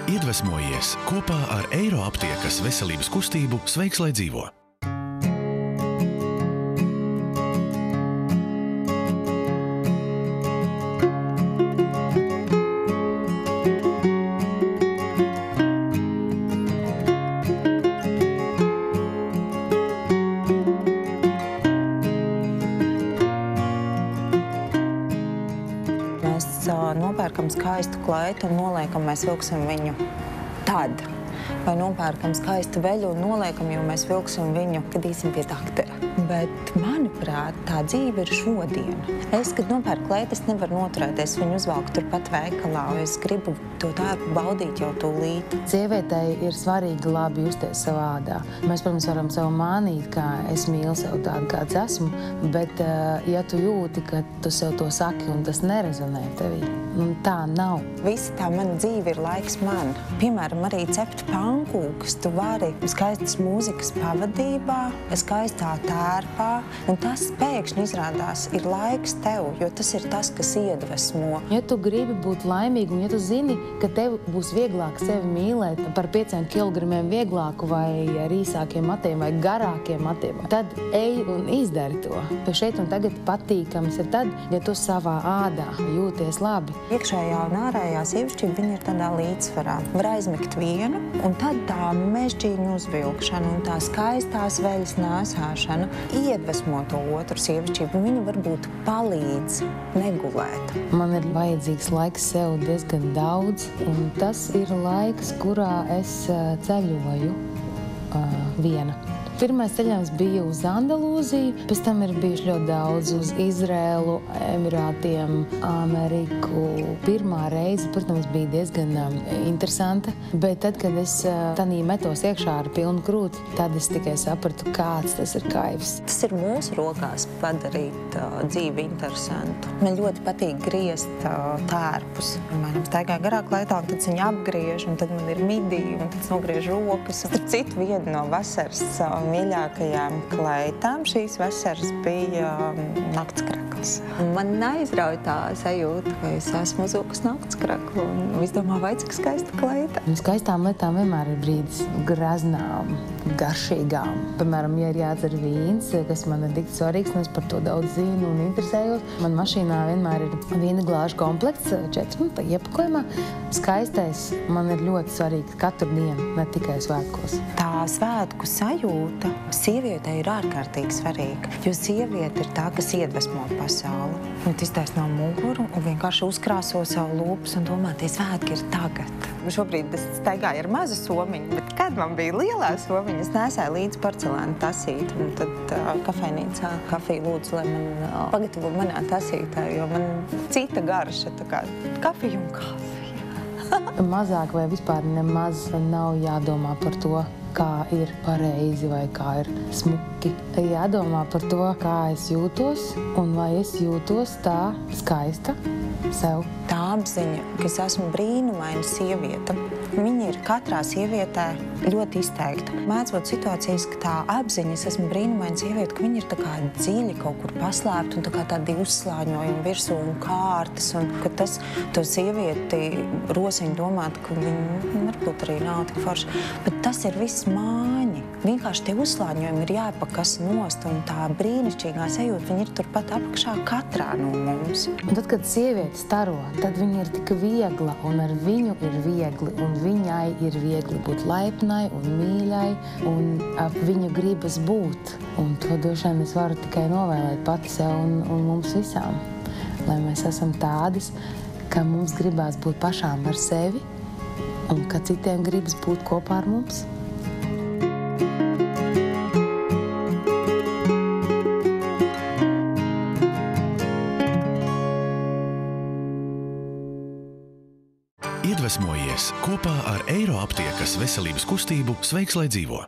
Iedvesmojies kopā ar Eiro aptiekas veselības kustību Sveiks, lai dzīvo! Nopērkam skaistu kleitu un noliekam, mēs vilksim viņu tad. Vai nopērkam skaistu veļu un noliekam, jo mēs vilksim viņu, kad īsim pie doktora. Bet, manuprāt, tā dzīve ir šodiena. Es, kad nopērku kleitu, es nevaru noturēties viņu uzvalku turpat veikalā, jo es gribu to tērpu baudīt jau tūlīt. Sievietei ir svarīgi labi justies savā ādā. Mēs, protams, varam sev mānīt, ka es mīlu sev tādu, kāds esmu, bet, ja tu jūti, ka tu sev to saki un tas nerezonē tevī, tā nav. Visa tā mana dzīve ir laiks man. Piemēram, arī cept pankūkas tu vari skaistas mūzikas pavadībā, skaistā tērpā, un tas pēkšņi izrādās ir laiks tev, jo tas ir tas, kas iedvesmo. Ja tu gribi būt laimīgu un ja tu zini, ka tev būs vieglāk sevi mīlēt par 5 kilogramiem vieglāku vai ar īsākiem matiem vai garākiem matiem, tad ej un izdari to. Jo šeit un tagad patīkams ir tad, ja tu savā ādā jūties labi. Iekšējā un ārējā sievišķība, viņa ir tādā līdzsvarā. Var aizmigt vienu, un tad tā mežģīņa uzvilkšana un tā skaistās veļas nēsāšana iedvesmo to otru sievišķību. Viņa varbūt palīdz negulēt. Man ir vajadzīgs laiks sev diezgan daudz, un tas ir laiks, kurā es ceļoju viena. Pirmais ceļojums bija uz Andalūziju, pēc tam ir bijuši ļoti daudz uz Izrēlu, Emirātiem, Ameriku. Pirmā reize, protams, bija diezgan interesanta, bet tad, kad es tanī metos iekšā ar pilnu krūti, tad es tikai sapratu, kāds tas ir kaivs. Tas ir mūsu rokās padarīt dzīvi interesantu. Man ļoti patīk griezt tērpus. Piemēram, staigāju garā kleitā, un tad viņi apgriež, un tad man ir midī, un tad nogriež rokas. Starp citu, viena no vasaras mīļākajām kleitām šīs vasaras bija naktskrakls. Man aizrauja tā sajūta, ka es esmu uzvilkusi naktskraklu, un es domāju, vai cik skaista kleita. Skaistām lietām vienmēr ir brīdis graznām, garšīgām. Piemēram, ja ir jādzer vīns, kas man ir tik svarīgs, un es par to daudz zinu un interesējos. Man mašīnā vienmēr ir vīna glāžu komplekts, 4 iepakojumā. Skaistais man ir ļoti svarīgs katru dienu, ne tikai svētkos. Tā svētku sajūta sievietei ir ārkārtīgi svarīga, jo sieviete ir tā, kas iedvesmo pasauli. Viņa iztaisno muguru un vienkārši uzkrāso savu lūpas un domā, tie svētki ir tagad. Šobrīd es staigāju ar mazu somiņu, bet kad man bija lielā somiņa, es nesēju līdz porcelāna tasīti, un tad kafejnīcā kafiju lūdzu, lai man pagatavo manā tasītā, jo man cita garša, tā kā kafija un kafija. Mazāk vai vispār nemaz nav jādomā par to, kā ir pareizi vai kā ir smuki. Jādomā par to, kā es jūtos un vai es jūtos tā skaista sev. Tā apziņa, ka es esmu brīnumaina sieviete, viņa ir katrā sievietē ļoti izteikta. Mēdz būt situācijas, ka tā apziņa, es esmu brīnumaina sieviete, ka viņa ir tā kā dziļi kaut kur paslēpta un tā kā tādi uzslāņojumi virsū un kārtas, un ka tas to sievieti rosina domāt, ka viņa varbūt arī nav tik forša. Bet tas ir viss māņi. Vienkārši tie uzslāņojumi ir jāpakas nost, un tā brīnišķīgā sajūta, viņa ir turpat apakšā katrā no mums. Un tad, kad sieviete staro, tad viņa ir tik viegla, un ar viņu ir viegli, un viņai ir viegli būt laipnai un mīļai, un ap viņu gribas būt. Un to droši vien es varu tikai novēlēt pati sev un mums visām, lai mēs esam tādas, ka mums gribās būt pašām ar sevi, un ka citiem gribas būt kopā ar mums. Iedvesmojies kopā ar Eiro aptiekas veselības kustību Sveiks, lai dzīvo!